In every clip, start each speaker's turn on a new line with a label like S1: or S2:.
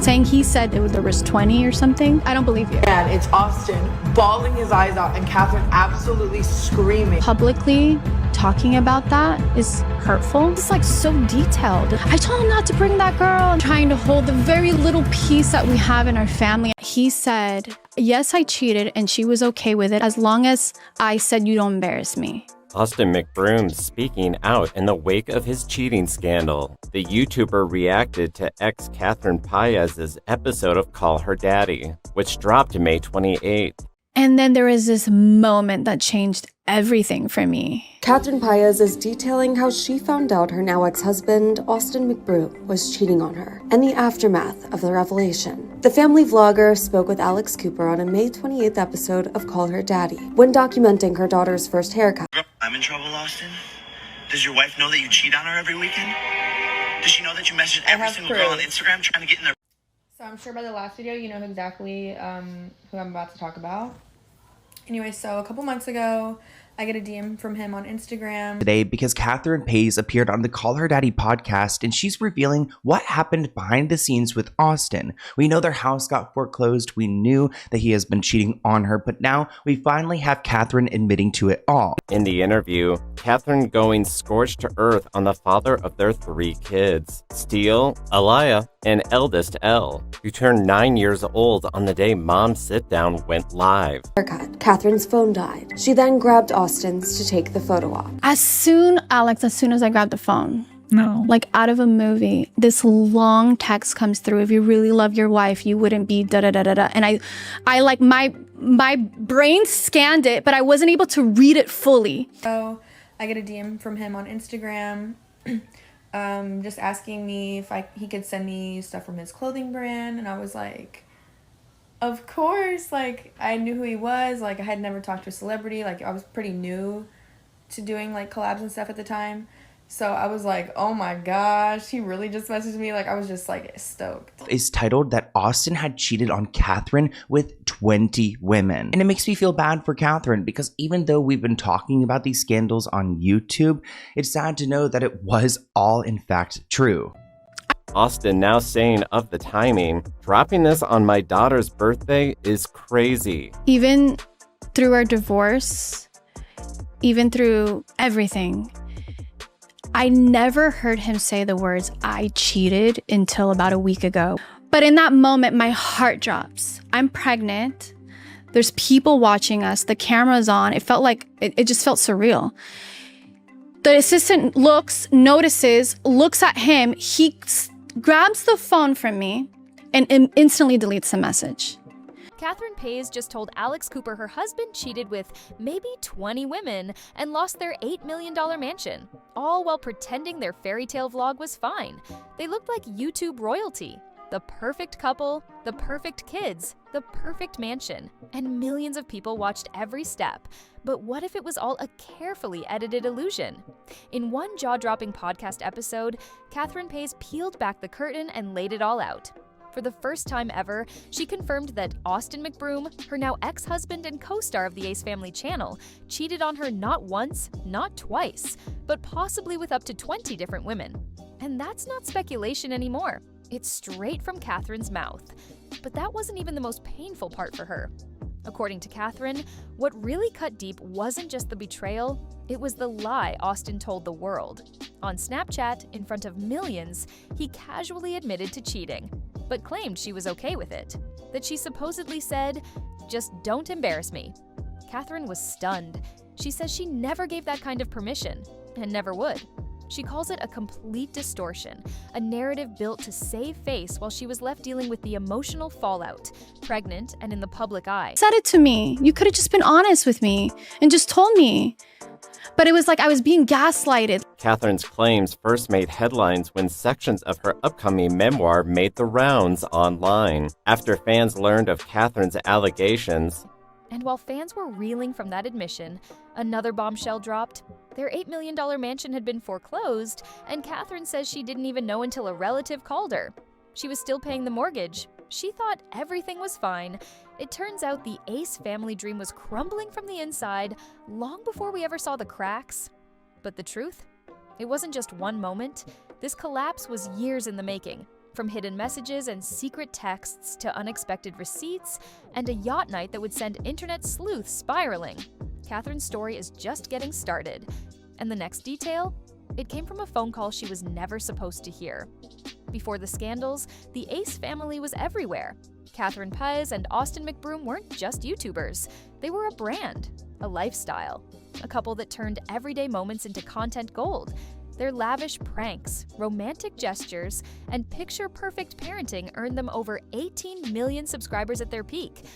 S1: saying he said there was 20 or something. I don't believe you.
S2: And it's Austin bawling his eyes out and Catherine absolutely screaming.
S1: Publicly talking about that is hurtful. It's like so detailed. I told him not to bring that girl. I'm trying to hold the very little peace that we have in our family. He said, yes, I cheated and she was okay with it as long as I said you don't embarrass me.
S3: Austin McBroom speaking out in the wake of his cheating scandal. The YouTuber reacted to ex Catherine Paiz's episode of Call Her Daddy, which dropped May 28th.
S1: And then there was this moment that changed everything for me.
S4: Catherine Paiz is detailing how she found out her now ex-husband, Austin McBroom, was cheating on her, and the aftermath of the revelation. The family vlogger spoke with Alex Cooper on a May 28th episode of Call Her Daddy, when documenting her daughter's first haircut.
S5: I'm in trouble, Austin. Does your wife know that you cheat on her every weekend? Does she know that you message every single girl on Instagram trying to get in their...
S6: So I'm sure by the last video, you know exactly who I'm about to talk about. Anyway, so a couple months ago, I get a DM from him on Instagram
S7: today because Catherine Paiz appeared on the Call Her Daddy podcast, and she's revealing what happened behind the scenes with Austin. We know their house got foreclosed. We knew that he has been cheating on her, but now we finally have Catherine admitting to it all.
S3: In the interview, Catherine going scorched to earth on the father of their 3 kids, Steele, Aliyah, and eldest Elle, who turned 9 years old on the day Mom's sit-down went live.
S4: Haircut. Catherine's phone died. She then grabbed Austin's to take the photo off.
S1: As soon as I grabbed the phone, like out of a movie, this long text comes through. If you really love your wife, you wouldn't be da-da-da-da-da. And I like my brain scanned it, but I wasn't able to read it fully.
S6: So I get a DM from him on Instagram just asking me if he could send me stuff from his clothing brand. And I was like, of course. Like, I knew who he was. Like, I had never talked to a celebrity. Like, I was pretty new to doing like collabs and stuff at the time. So I was like, oh my gosh, he really just messaged me. Like, I was just like stoked.
S7: Is titled that Austin had cheated on Catherine with 20 women. And it makes me feel bad for Catherine because even though we've been talking about these scandals on YouTube, it's sad to know that it was all in fact true.
S3: Austin now saying of the timing, dropping this on my daughter's birthday is crazy.
S1: Even through our divorce, even through everything, I never heard him say the words, I cheated, until about a week ago. But in that moment, my heart drops. I'm pregnant. There's people watching us. The camera's on. It felt like, it just felt surreal. The assistant notices, looks at him. He grabs the phone from me and instantly deletes the message.
S8: Catherine Paiz just told Alex Cooper her husband cheated with maybe 20 women and lost their $8 million mansion, all while pretending their fairy tale vlog was fine. They looked like YouTube royalty. The perfect couple, the perfect kids, the perfect mansion, and millions of people watched every step. But what if it was all a carefully edited illusion? In one jaw-dropping podcast episode, Catherine Paiz peeled back the curtain and laid it all out. For the first time ever, she confirmed that Austin McBroom, her now ex-husband and co-star of the Ace Family channel, cheated on her not once, not twice, but possibly with up to 20 different women. And that's not speculation anymore. It's straight from Catherine's mouth. But that wasn't even the most painful part for her. According to Catherine, what really cut deep wasn't just the betrayal, it was the lie Austin told the world. On Snapchat, in front of millions, he casually admitted to cheating, but claimed she was okay with it. That she supposedly said, "Just don't embarrass me." Catherine was stunned. She says she never gave that kind of permission, and never would. She calls it a complete distortion, a narrative built to save face while she was left dealing with the emotional fallout, pregnant and in the public eye.
S1: Said it to me. You could have just been honest with me and just told me. But it was like I was being gaslighted.
S3: Catherine's claims first made headlines when sections of her upcoming memoir made the rounds online. After fans learned of Catherine's allegations,
S8: and while fans were reeling from that admission, another bombshell dropped. Their $8 million mansion had been foreclosed, and Catherine says she didn't even know until a relative called her. She was still paying the mortgage. She thought everything was fine. It turns out the Ace family dream was crumbling from the inside long before we ever saw the cracks. But the truth? It wasn't just one moment. This collapse was years in the making. From hidden messages and secret texts to unexpected receipts and a yacht night that would send internet sleuths spiraling, Catherine's story is just getting started. And the next detail? It came from a phone call she was never supposed to hear. Before the scandals, the Ace family was everywhere. Catherine Paiz and Austin McBroom weren't just YouTubers. They were a brand, a lifestyle, a couple that turned everyday moments into content gold. Their lavish pranks, romantic gestures, and picture-perfect parenting earned them over 18 million subscribers at their peak.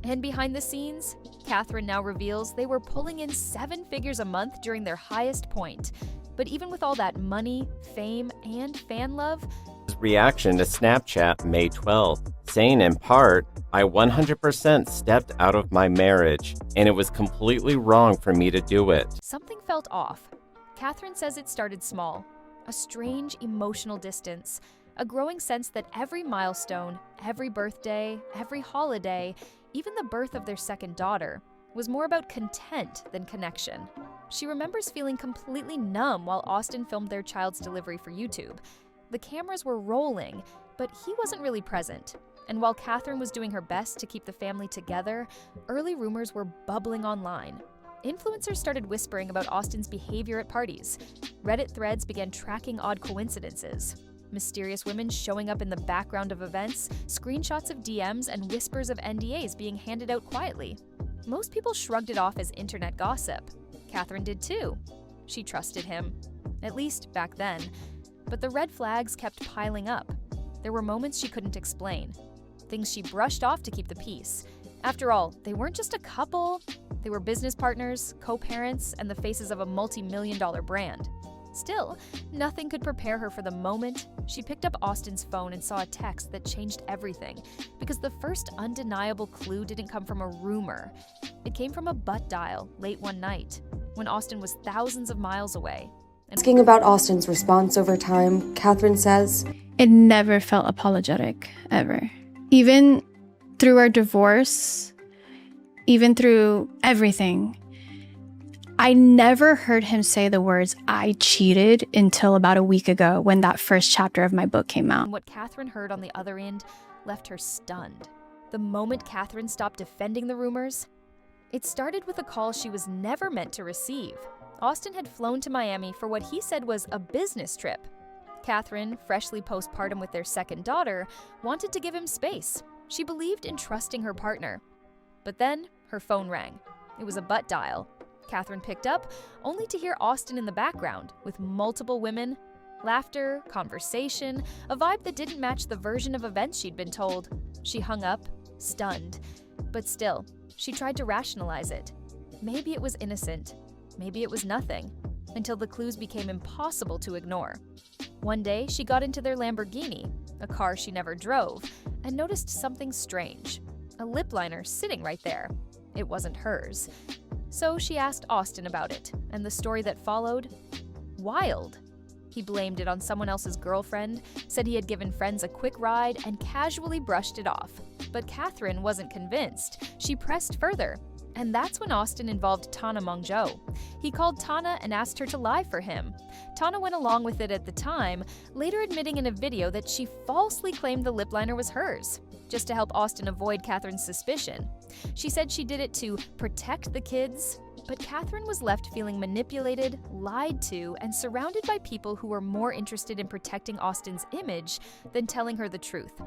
S8: And behind the scenes, Catherine now reveals they were pulling in 7 figures a month during their highest point. But even with all that money, fame, and fan love,
S3: His reaction to Snapchat May 12th, saying in part, "I 100% stepped out of my marriage, and it was completely wrong for me to do it."
S8: something felt off. Catherine says it started small, a strange emotional distance, a growing sense that every milestone, every birthday, every holiday, even the birth of their second daughter, was more about content than connection. She remembers feeling completely numb while Austin filmed their child's delivery for YouTube. The cameras were rolling, but he wasn't really present. And while Catherine was doing her best to keep the family together, early rumors were bubbling online. Influencers started whispering about Austin's behavior at parties. Reddit threads began tracking odd coincidences. Mysterious women showing up in the background of events, screenshots of DMs, and whispers of NDAs being handed out quietly. Most people shrugged it off as internet gossip. Catherine did too. She trusted him, at least back then. But the red flags kept piling up. There were moments she couldn't explain, things she brushed off to keep the peace. After all, they weren't just a couple. They were business partners, co-parents, and the faces of a multi-million-dollar brand. Still, nothing could prepare her for the moment she picked up Austin's phone and saw a text that changed everything, because the first undeniable clue didn't come from a rumor. It came from a butt dial late one night, when Austin was thousands of miles away.
S4: Asking about Austin's response over time, Catherine says,
S1: It never felt apologetic, ever. Even through our divorce, even through everything, I never heard him say the words, "I cheated," until about a week ago when that first chapter of my book came out.
S8: And what Catherine heard on the other end left her stunned. The moment Catherine stopped defending the rumors, it started with a call she was never meant to receive. Austin had flown to Miami for what he said was a business trip. Catherine, freshly postpartum with their second daughter, wanted to give him space. She believed in trusting her partner. But then her phone rang. It was a butt dial. Catherine picked up, only to hear Austin in the background with multiple women, laughter, conversation, a vibe that didn't match the version of events she'd been told. She hung up, stunned. But still, she tried to rationalize it. Maybe it was innocent. Maybe it was nothing, until the clues became impossible to ignore. One day, she got into their Lamborghini, a car she never drove, and noticed something strange. A lip liner sitting right there. It wasn't hers. So she asked Austin about it, and the story that followed? Wild. He blamed it on someone else's girlfriend, said he had given friends a quick ride, and casually brushed it off. But Catherine wasn't convinced. She pressed further. And that's when Austin involved Tana Mongjo. He called Tana and asked her to lie for him. Tana went along with it at the time, later admitting in a video that she falsely claimed the lip liner was hers, just to help Austin avoid Catherine's suspicion. She said she did it to protect the kids, but Catherine was left feeling manipulated, lied to, and surrounded by people who were more interested in protecting Austin's image than telling her the truth.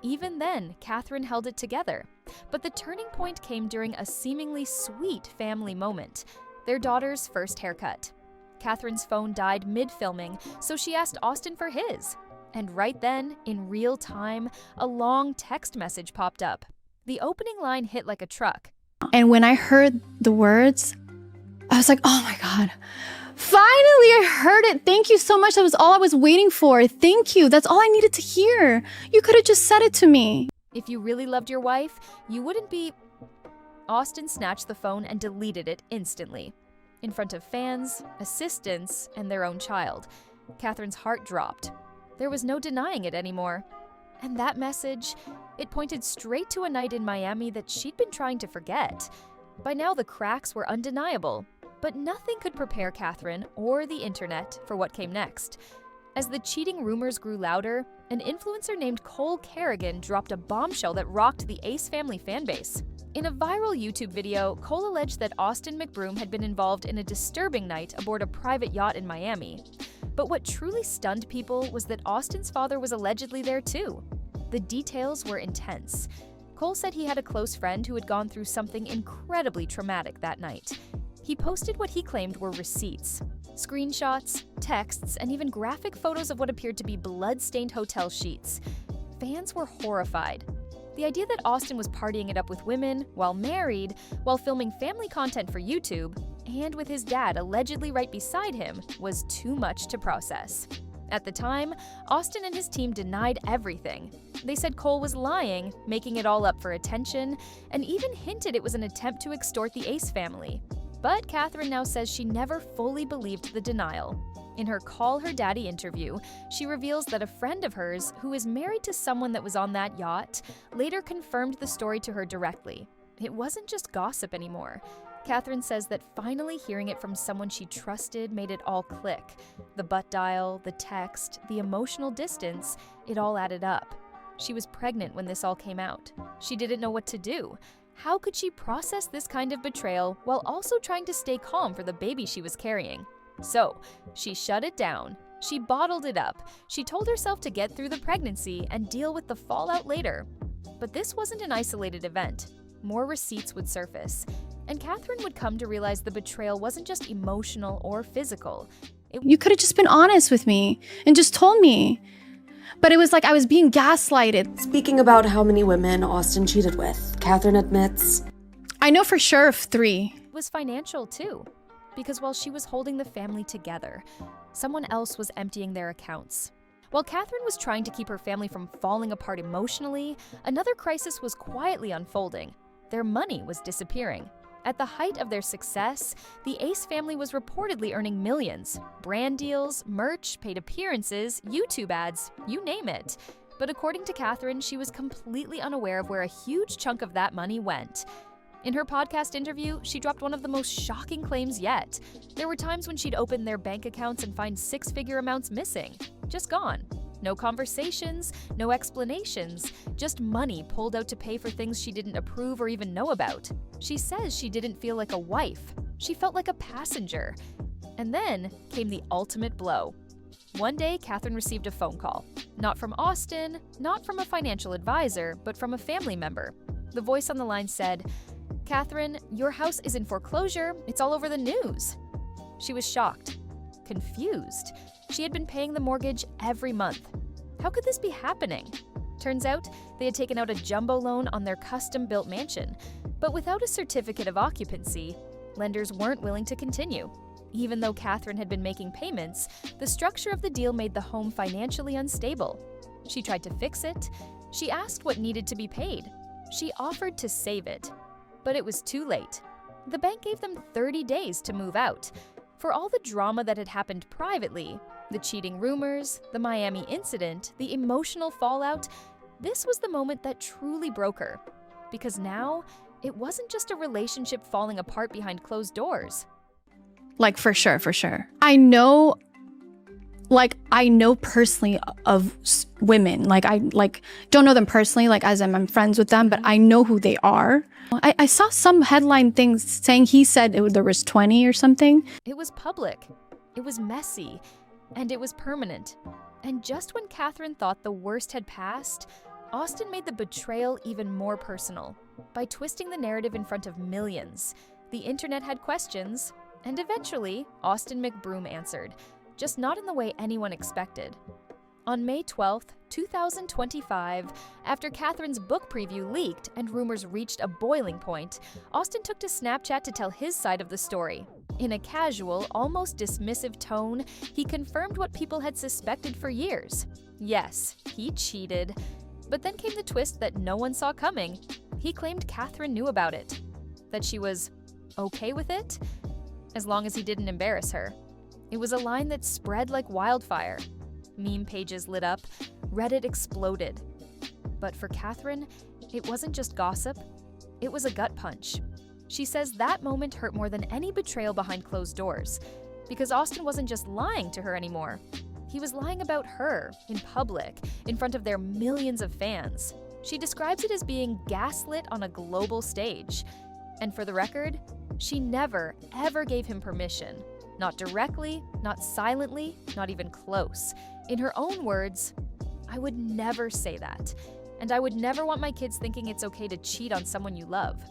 S8: Even then, Catherine held it together. But the turning point came during a seemingly sweet family moment, their daughter's first haircut. Catherine's phone died mid-filming, so she asked Austin for his. And right then, in real time, a long text message popped up. The opening line hit like a truck.
S1: And when I heard the words, I was like, oh my God. Finally, I heard it. Thank you so much. That was all I was waiting for. Thank you. That's all I needed to hear. You could have just said it to me.
S8: If you really loved your wife, you wouldn't be... Austin snatched the phone and deleted it instantly. In front of fans, assistants, and their own child. Catherine's heart dropped. There was no denying it anymore. And that message, it pointed straight to a night in Miami that she'd been trying to forget. By now, the cracks were undeniable. But nothing could prepare Catherine or the internet for what came next. As the cheating rumors grew louder, an influencer named Cole Kerrigan dropped a bombshell that rocked the Ace family fanbase. In a viral YouTube video, Cole alleged that Austin McBroom had been involved in a disturbing night aboard a private yacht in Miami. But what truly stunned people was that Austin's father was allegedly there too. The details were intense. Cole said he had a close friend who had gone through something incredibly traumatic that night. He posted what he claimed were receipts, screenshots, texts, and even graphic photos of what appeared to be blood-stained hotel sheets. Fans were horrified. The idea that Austin was partying it up with women, while married, while filming family content for YouTube, and with his dad allegedly right beside him, was too much to process. At the time, Austin and his team denied everything. They said Cole was lying, making it all up for attention, and even hinted it was an attempt to extort the Ace family. But Catherine now says she never fully believed the denial. In her Call Her Daddy interview, she reveals that a friend of hers, who is married to someone that was on that yacht, later confirmed the story to her directly. It wasn't just gossip anymore. Catherine says that finally hearing it from someone she trusted made it all click. The butt dial, the text, the emotional distance, it all added up. She was pregnant when this all came out. She didn't know what to do. How could she process this kind of betrayal while also trying to stay calm for the baby she was carrying? So, she shut it down. She bottled it up. She told herself to get through the pregnancy and deal with the fallout later. But this wasn't an isolated event. More receipts would surface. And Catherine would come to realize the betrayal wasn't just emotional or physical.
S1: You could have just been honest with me and just told me. But it was like I was being gaslighted.
S4: Speaking about how many women Austin cheated with, Catherine admits,
S1: I know for sure of 3.
S8: It was financial too. Because while she was holding the family together, someone else was emptying their accounts. While Catherine was trying to keep her family from falling apart emotionally, another crisis was quietly unfolding. Their money was disappearing. At the height of their success, the Ace family was reportedly earning millions. Brand deals, merch, paid appearances, YouTube ads, you name it. But according to Catherine, she was completely unaware of where a huge chunk of that money went. In her podcast interview, she dropped one of the most shocking claims yet. There were times when she'd open their bank accounts and find 6-figure amounts missing. Just gone. No conversations, no explanations, just money pulled out to pay for things she didn't approve or even know about. She says she didn't feel like a wife. She felt like a passenger. And then came the ultimate blow. One day, Catherine received a phone call. Not from Austin, not from a financial advisor, but from a family member. The voice on the line said, "Catherine, your house is in foreclosure. It's all over the news." She was shocked, confused. She had been paying the mortgage every month. How could this be happening? Turns out, they had taken out a jumbo loan on their custom-built mansion. But without a certificate of occupancy, lenders weren't willing to continue. Even though Catherine had been making payments, the structure of the deal made the home financially unstable. She tried to fix it. She asked what needed to be paid. She offered to save it. But it was too late. The bank gave them 30 days to move out. For all the drama that had happened privately, the cheating rumors, the Miami incident, the emotional fallout, this was the moment that truly broke her. Because now, it wasn't just a relationship falling apart behind closed doors.
S1: Like, for sure, for sure. I know personally of women. I don't know them personally, as I'm friends with them, but I know who they are. I saw some headline things saying he said there was 20 or something.
S8: It was public. It was messy. And it was permanent. And just when Catherine thought the worst had passed, Austin made the betrayal even more personal. By twisting the narrative in front of millions, the internet had questions, and eventually, Austin McBroom answered, just not in the way anyone expected. On May 12, 2025, after Catherine's book preview leaked and rumors reached a boiling point, Austin took to Snapchat to tell his side of the story. In a casual, almost dismissive tone, he confirmed what people had suspected for years. Yes, he cheated. But then came the twist that no one saw coming. He claimed Catherine knew about it. That she was okay with it, as long as he didn't embarrass her. It was a line that spread like wildfire. Meme pages lit up, Reddit exploded. But for Catherine, it wasn't just gossip, it was a gut punch. She says that moment hurt more than any betrayal behind closed doors, because Austin wasn't just lying to her anymore. He was lying about her, in public, in front of their millions of fans. She describes it as being gaslit on a global stage. And for the record, she never, ever gave him permission. Not directly, not silently, not even close. In her own words, "I would never say that. And I would never want my kids thinking it's okay to cheat on someone you love."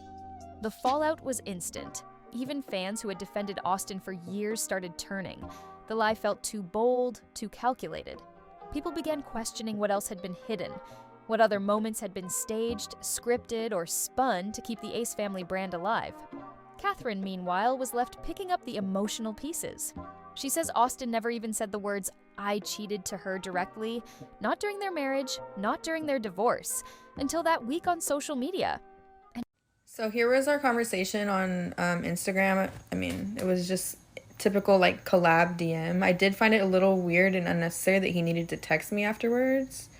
S8: The fallout was instant. Even fans who had defended Austin for years started turning. The lie felt too bold, too calculated. People began questioning what else had been hidden, what other moments had been staged, scripted, or spun to keep the Ace family brand alive. Catherine, meanwhile, was left picking up the emotional pieces. She says Austin never even said the words, "I cheated" to her directly, not during their marriage, not during their divorce, until that week on social media.
S6: So here was our conversation on Instagram. I mean, it was just typical like collab DM. I did find it a little weird and unnecessary that he needed to text me afterwards.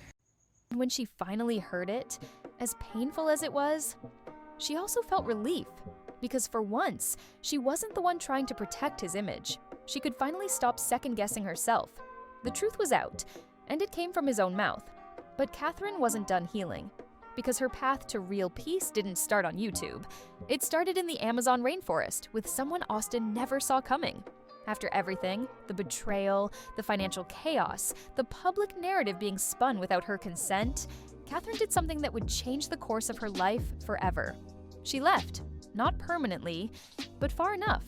S8: When she finally heard it, as painful as it was, she also felt relief. Because for once, she wasn't the one trying to protect his image. She could finally stop second-guessing herself. The truth was out, and it came from his own mouth. But Catherine wasn't done healing. Because her path to real peace didn't start on YouTube. It started in the Amazon rainforest with someone Austin never saw coming. After everything, the betrayal, the financial chaos, the public narrative being spun without her consent, Catherine did something that would change the course of her life forever. She left, not permanently, but far enough.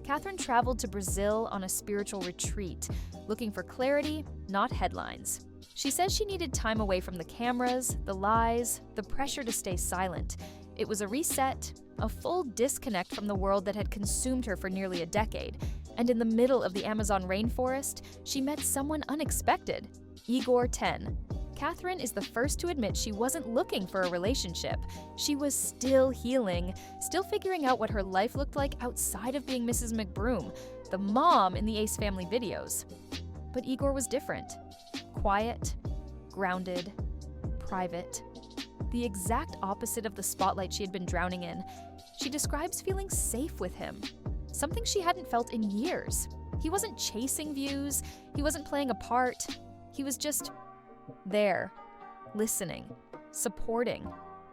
S8: Catherine traveled to Brazil on a spiritual retreat, looking for clarity, not headlines. She says she needed time away from the cameras, the lies, the pressure to stay silent. It was a reset, a full disconnect from the world that had consumed her for nearly a decade. And in the middle of the Amazon rainforest, she met someone unexpected, Igor 10. Catherine is the first to admit she wasn't looking for a relationship. She was still healing, still figuring out what her life looked like outside of being Mrs. McBroom, the mom in the Ace family videos. But Igor was different. Quiet, grounded, private. The exact opposite of the spotlight she had been drowning in. She describes feeling safe with him, something she hadn't felt in years. He wasn't chasing views, he wasn't playing a part. He was just there, listening, supporting,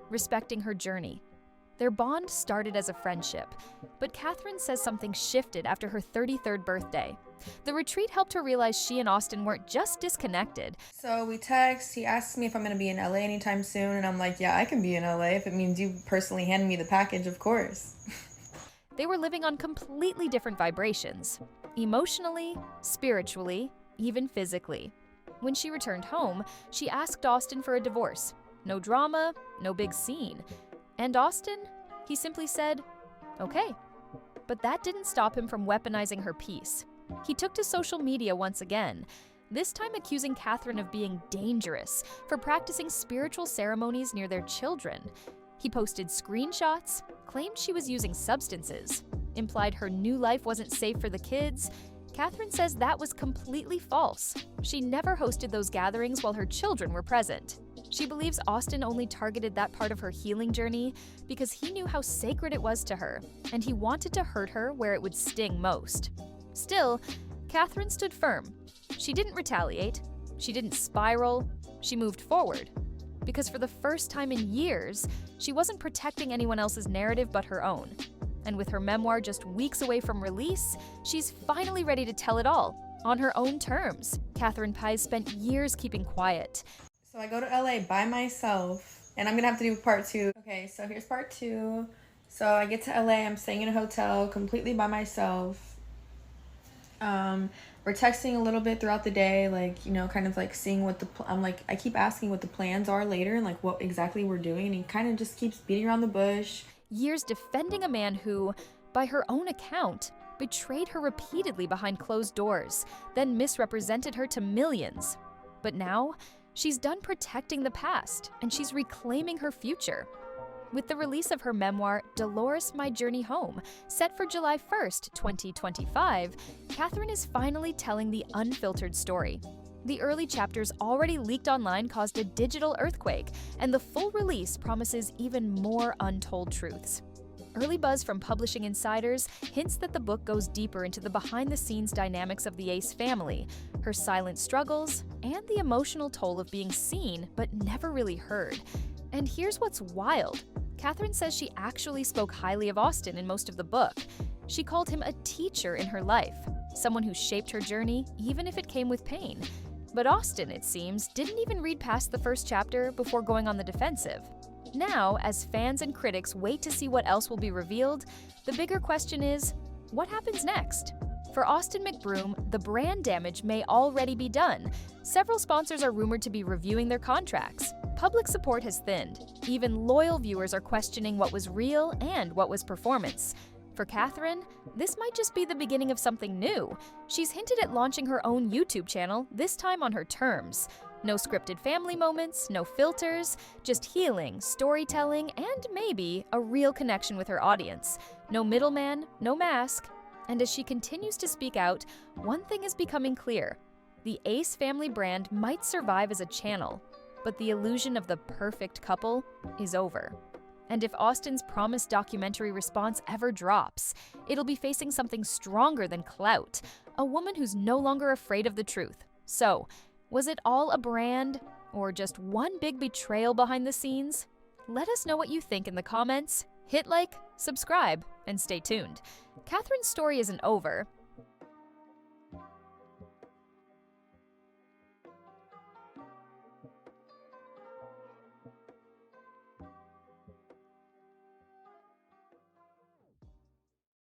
S8: respecting her journey. Their bond started as a friendship, but Catherine says something shifted after her 33rd birthday. The retreat helped her realize she and Austin weren't just disconnected.
S6: So we text, he asks me if I'm going to be in LA anytime soon, and I'm like, yeah, I can be in LA if it means you personally hand me the package, of course.
S8: They were living on completely different vibrations, emotionally, spiritually, even physically. When she returned home, she asked Austin for a divorce. No drama, no big scene. And Austin, he simply said, okay. But that didn't stop him from weaponizing her peace. He took to social media once again, this time accusing Catherine of being dangerous for practicing spiritual ceremonies near their children. He posted screenshots, claimed she was using substances, implied her new life wasn't safe for the kids. Catherine says that was completely false. She never hosted those gatherings while her children were present. She believes Austin only targeted that part of her healing journey because he knew how sacred it was to her, and he wanted to hurt her where it would sting most. Still, Catherine stood firm. She didn't retaliate. She didn't spiral. She moved forward. Because for the first time in years, she wasn't protecting anyone else's narrative but her own. And with her memoir just weeks away from release, she's finally ready to tell it all, on her own terms. Catherine Paiz spent years keeping quiet.
S6: So I go to LA by myself, and I'm gonna have to do part 2. Okay, so here's part 2. So I get to LA, I'm staying in a hotel completely by myself. We're texting a little bit throughout the day, like, you know, kind of like seeing what I keep asking what the plans are later and like what exactly we're doing, and he kind of just keeps beating around the bush.
S8: Years defending a man who, by her own account, betrayed her repeatedly behind closed doors, then misrepresented her to millions. But now, she's done protecting the past, and she's reclaiming her future. With the release of her memoir, Dolores, My Journey Home, set for July 1st, 2025, Catherine is finally telling the unfiltered story. The early chapters already leaked online caused a digital earthquake, and the full release promises even more untold truths. Early buzz from publishing insiders hints that the book goes deeper into the behind-the-scenes dynamics of the Ace family, her silent struggles, and the emotional toll of being seen but never really heard. And here's what's wild. Catherine says she actually spoke highly of Austin in most of the book. She called him a teacher in her life, someone who shaped her journey, even if it came with pain. But Austin, it seems, didn't even read past the first chapter before going on the defensive. Now, as fans and critics wait to see what else will be revealed, the bigger question is, what happens next? For Austin McBroom, the brand damage may already be done. Several sponsors are rumored to be reviewing their contracts. Public support has thinned. Even loyal viewers are questioning what was real and what was performance. For Catherine, this might just be the beginning of something new. She's hinted at launching her own YouTube channel, this time on her terms. No scripted family moments, no filters, just healing, storytelling, and maybe a real connection with her audience. No middleman, no mask. And as she continues to speak out, one thing is becoming clear. The Ace family brand might survive as a channel, but the illusion of the perfect couple is over. And if Austin's promised documentary response ever drops, it'll be facing something stronger than clout, a woman who's no longer afraid of the truth. So, was it all a brand, or just one big betrayal behind the scenes? Let us know what you think in the comments. Hit like, subscribe, and stay tuned. Catherine's story isn't over.